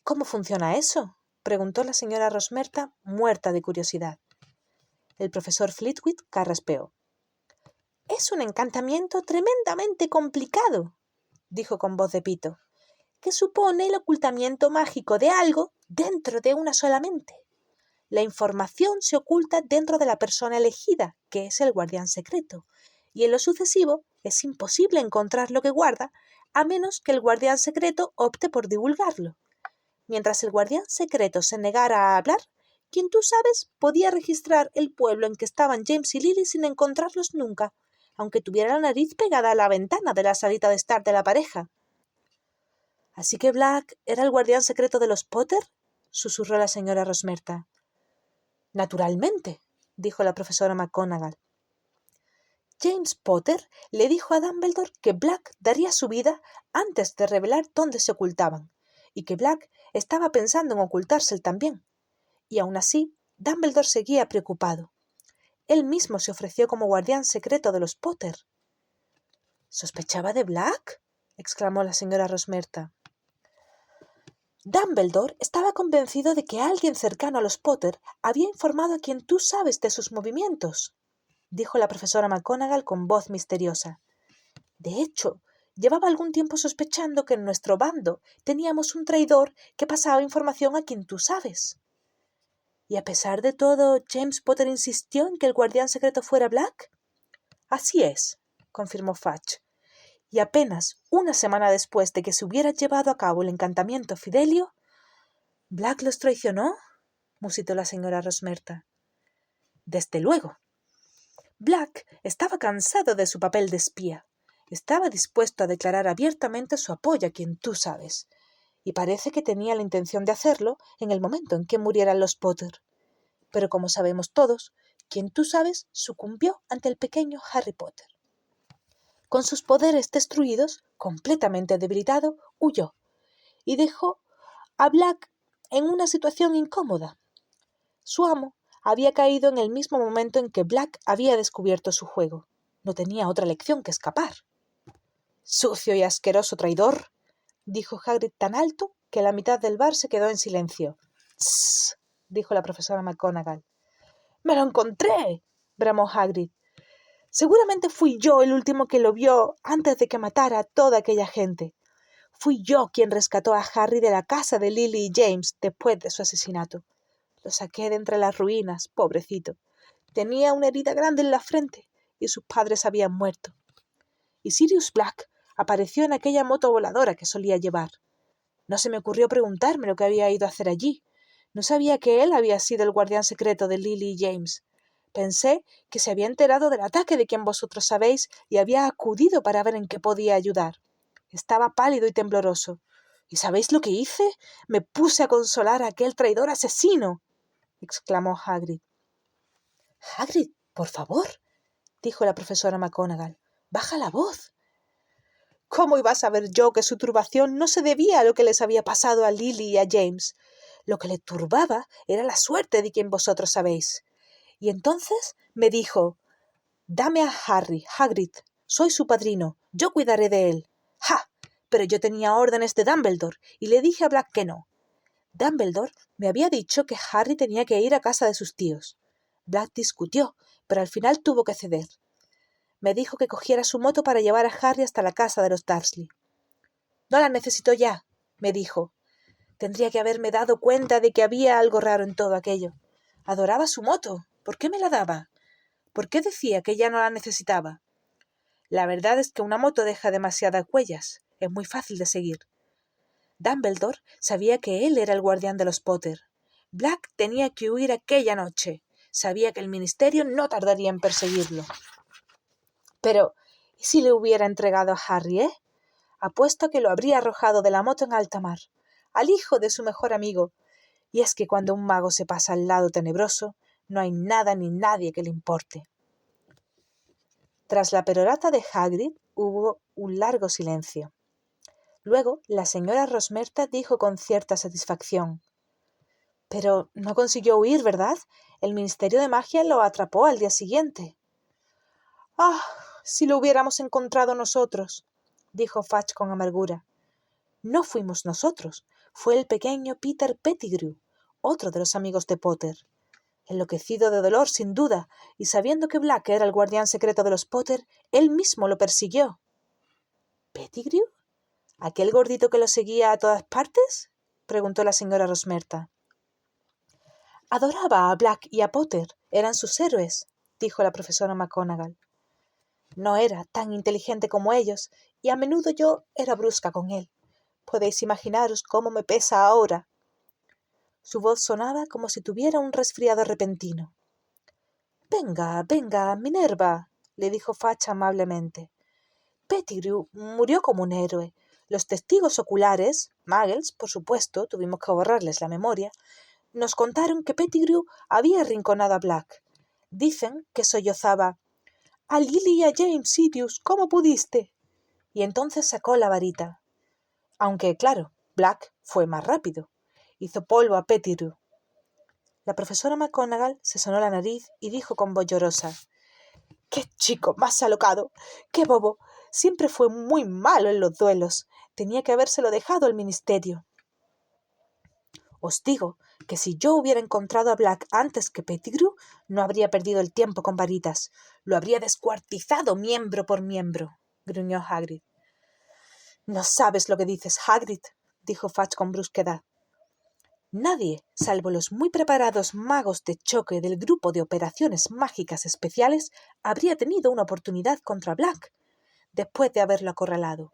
—¿Cómo funciona eso? —preguntó la señora Rosmerta, muerta de curiosidad. El profesor Flitwick carraspeó. —Es un encantamiento tremendamente complicado —dijo con voz de pito—, que supone el ocultamiento mágico de algo dentro de una sola mente. La información se oculta dentro de la persona elegida, que es el guardián secreto, y en lo sucesivo es imposible encontrar lo que guarda, a menos que el guardián secreto opte por divulgarlo. Mientras el guardián secreto se negara a hablar, quien tú sabes podía registrar el pueblo en que estaban James y Lily sin encontrarlos nunca, aunque tuviera la nariz pegada a la ventana de la salita de estar de la pareja. ¿Así que Black era el guardián secreto de los Potter?, susurró la señora Rosmerta. Naturalmente, dijo la profesora McGonagall. James Potter le dijo a Dumbledore que Black daría su vida antes de revelar dónde se ocultaban, y que Black estaba pensando en ocultarse él también. Y aún así, Dumbledore seguía preocupado. Él mismo se ofreció como guardián secreto de los Potter. ¿Sospechaba de Black?, exclamó la señora Rosmerta. Dumbledore estaba convencido de que alguien cercano a los Potter había informado a quien tú sabes de sus movimientos, dijo la profesora McGonagall con voz misteriosa. De hecho, llevaba algún tiempo sospechando que en nuestro bando teníamos un traidor que pasaba información a quien tú sabes. ¿Y a pesar de todo, James Potter insistió en que el guardián secreto fuera Black? Así es, confirmó Fudge. Y apenas una semana después de que se hubiera llevado a cabo el encantamiento Fidelio, ¿Black los traicionó?, musitó la señora Rosmerta. Desde luego. Black estaba cansado de su papel de espía. Estaba dispuesto a declarar abiertamente su apoyo a quien tú sabes, y parece que tenía la intención de hacerlo en el momento en que murieran los Potter. Pero como sabemos todos, quien tú sabes sucumbió ante el pequeño Harry Potter. Con sus poderes destruidos, completamente debilitado, huyó y dejó a Black en una situación incómoda. Su amo había caído en el mismo momento en que Black había descubierto su juego. No tenía otra elección que escapar. «Sucio y asqueroso traidor», dijo Hagrid tan alto que la mitad del bar se quedó en silencio. «Tss», dijo la profesora McGonagall. «¡Me lo encontré!», bramó Hagrid. «Seguramente fui yo el último que lo vio antes de que matara a toda aquella gente. Fui yo quien rescató a Harry de la casa de Lily y James después de su asesinato. Lo saqué de entre las ruinas, pobrecito. Tenía una herida grande en la frente y sus padres habían muerto. Y Sirius Black apareció en aquella moto voladora que solía llevar. No se me ocurrió preguntarme lo que había ido a hacer allí. No sabía que él había sido el guardián secreto de Lily y James. Pensé que se había enterado del ataque de quien vosotros sabéis y había acudido para ver en qué podía ayudar. Estaba pálido y tembloroso. ¿Y sabéis lo que hice? Me puse a consolar a aquel traidor asesino, exclamó Hagrid. Hagrid, por favor, dijo la profesora McGonagall, baja la voz. ¿Cómo iba a saber yo que su turbación no se debía a lo que les había pasado a Lily y a James? Lo que le turbaba era la suerte de quien vosotros sabéis. Y entonces me dijo, «Dame a Harry, Hagrid, soy su padrino, yo cuidaré de él». ¡Ja! Pero yo tenía órdenes de Dumbledore y le dije a Black que no. Dumbledore me había dicho que Harry tenía que ir a casa de sus tíos. Black discutió, pero al final tuvo que ceder. Me dijo que cogiera su moto para llevar a Harry hasta la casa de los Dursley. «No la necesito ya», me dijo. Tendría que haberme dado cuenta de que había algo raro en todo aquello. Adoraba su moto. ¿Por qué me la daba? ¿Por qué decía que ya no la necesitaba? La verdad es que una moto deja demasiadas huellas. Es muy fácil de seguir. Dumbledore sabía que él era el guardián de los Potter. Black tenía que huir aquella noche. Sabía que el ministerio no tardaría en perseguirlo. Pero, ¿y si le hubiera entregado a Harry, Apuesto a que lo habría arrojado de la moto en alta mar, al hijo de su mejor amigo. Y es que cuando un mago se pasa al lado tenebroso, no hay nada ni nadie que le importe. Tras la perorata de Hagrid hubo un largo silencio. Luego la señora Rosmerta dijo con cierta satisfacción: «Pero no consiguió huir, ¿verdad? El Ministerio de Magia lo atrapó al día siguiente». «¡Ah! Si lo hubiéramos encontrado nosotros», dijo Fudge con amargura. «No fuimos nosotros, fue el pequeño Peter Pettigrew, otro de los amigos de Potter. Enloquecido de dolor, sin duda, y sabiendo que Black era el guardián secreto de los Potter, él mismo lo persiguió». «¿Pettigrew? ¿Aquel gordito que lo seguía a todas partes?», preguntó la señora Rosmerta. Adoraba a Black y a Potter, eran sus héroes, dijo la profesora McGonagall. No era tan inteligente como ellos, y a menudo yo era brusca con él. Podéis imaginaros cómo me pesa ahora. Su voz sonaba como si tuviera un resfriado repentino. Venga, venga, Minerva, le dijo Fudge amablemente. Pettigrew murió como un héroe. Los testigos oculares, Muggles, por supuesto, tuvimos que borrarles la memoria, nos contaron que Pettigrew había arrinconado a Black. Dicen que sollozaba: «A Lily y a James, Sirius, ¿cómo pudiste?». Y entonces sacó la varita. Aunque, claro, Black fue más rápido. Hizo polvo a Pettigrew. La profesora McGonagall se sonó la nariz y dijo con voz llorosa: «¡Qué chico más alocado! ¡Qué bobo! Siempre fue muy malo en los duelos. Tenía que habérselo dejado al ministerio». Os digo que si yo hubiera encontrado a Black antes que Pettigrew, no habría perdido el tiempo con varitas. Lo habría descuartizado miembro por miembro, gruñó Hagrid. No sabes lo que dices, Hagrid, dijo Fudge con brusquedad. Nadie, salvo los muy preparados magos de choque del grupo de operaciones mágicas especiales, habría tenido una oportunidad contra Black, después de haberlo acorralado.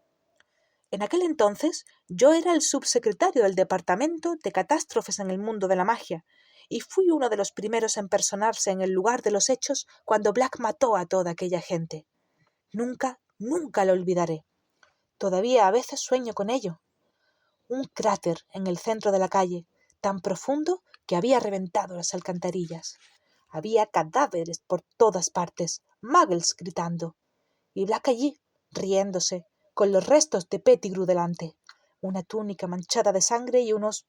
En aquel entonces yo era el subsecretario del Departamento de Catástrofes en el mundo de la magia, y fui uno de los primeros en personarse en el lugar de los hechos cuando Black mató a toda aquella gente. Nunca, nunca lo olvidaré. Todavía a veces sueño con ello. Un cráter en el centro de la calle, tan profundo que había reventado las alcantarillas. Había cadáveres por todas partes, muggles gritando, y Black allí, riéndose, con los restos de Pettigrew delante, una túnica manchada de sangre y unos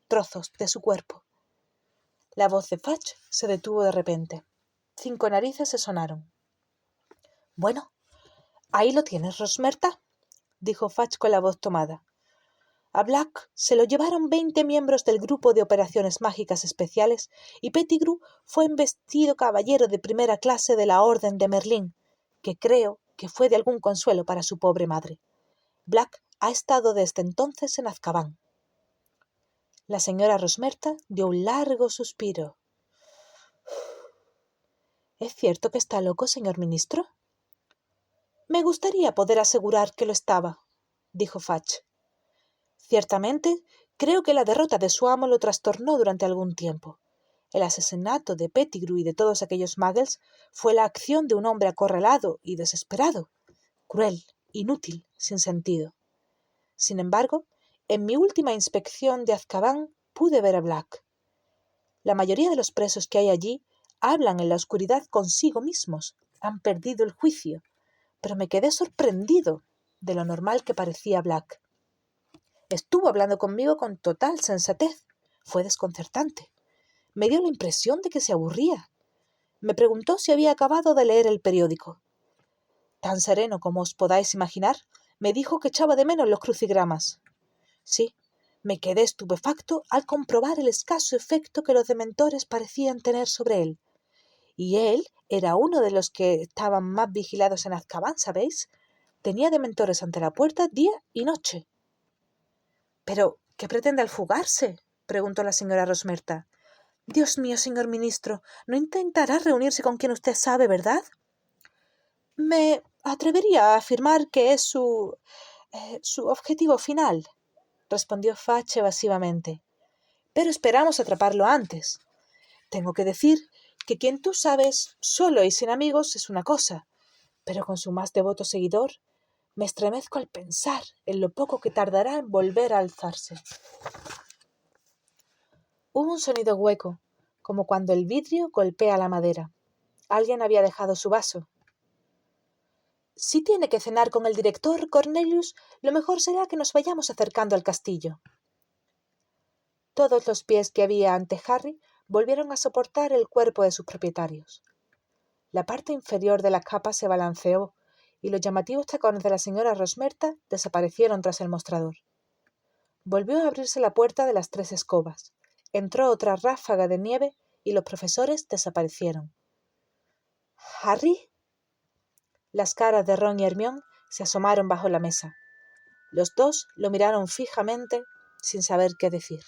trozos de su cuerpo. La voz de Fudge se detuvo de repente. 5 narices se sonaron. «Bueno, ahí lo tienes, Rosmerta», dijo Fudge con la voz tomada. A Black se lo llevaron 20 miembros del grupo de operaciones mágicas especiales y Pettigrew fue investido caballero de primera clase de la Orden de Merlín, que creo que fue de algún consuelo para su pobre madre. Black ha estado desde entonces en Azkaban. La señora Rosmerta dio un largo suspiro. ¿Es cierto que está loco, señor ministro? Me gustaría poder asegurar que lo estaba, dijo Fudge. Ciertamente, creo que la derrota de su amo lo trastornó durante algún tiempo. El asesinato de Pettigrew y de todos aquellos muggles fue la acción de un hombre acorralado y desesperado, cruel, inútil, sin sentido. Sin embargo, en mi última inspección de Azkaban pude ver a Black. La mayoría de los presos que hay allí hablan en la oscuridad consigo mismos, han perdido el juicio, pero me quedé sorprendido de lo normal que parecía Black. Estuvo hablando conmigo con total sensatez. Fue desconcertante. Me dio la impresión de que se aburría. Me preguntó si había acabado de leer el periódico. Tan sereno como os podáis imaginar, me dijo que echaba de menos los crucigramas. Sí, me quedé estupefacto al comprobar el escaso efecto que los dementores parecían tener sobre él. Y él era uno de los que estaban más vigilados en Azkaban, ¿sabéis? Tenía dementores ante la puerta día y noche. —¿Pero qué pretende al fugarse? —preguntó la señora Rosmerta. —Dios mío, señor ministro, ¿no intentará reunirse con quien usted sabe, verdad? —Me atrevería a afirmar que es su objetivo final —respondió Fudge evasivamente—. Pero esperamos atraparlo antes. Tengo que decir que quien tú sabes, solo y sin amigos, es una cosa, pero con su más devoto seguidor, me estremezco al pensar en lo poco que tardará en volver a alzarse. Hubo un sonido hueco, como cuando el vidrio golpea la madera. Alguien había dejado su vaso. Si tiene que cenar con el director, Cornelius, lo mejor será que nos vayamos acercando al castillo. Todos los pies que había ante Harry volvieron a soportar el cuerpo de sus propietarios. La parte inferior de la capa se balanceó y los llamativos tacones de la señora Rosmerta desaparecieron tras el mostrador. Volvió a abrirse la puerta de las 3 escobas. Entró otra ráfaga de nieve y los profesores desaparecieron. —¿Harry? Las caras de Ron y Hermione se asomaron bajo la mesa. Los dos lo miraron fijamente sin saber qué decir.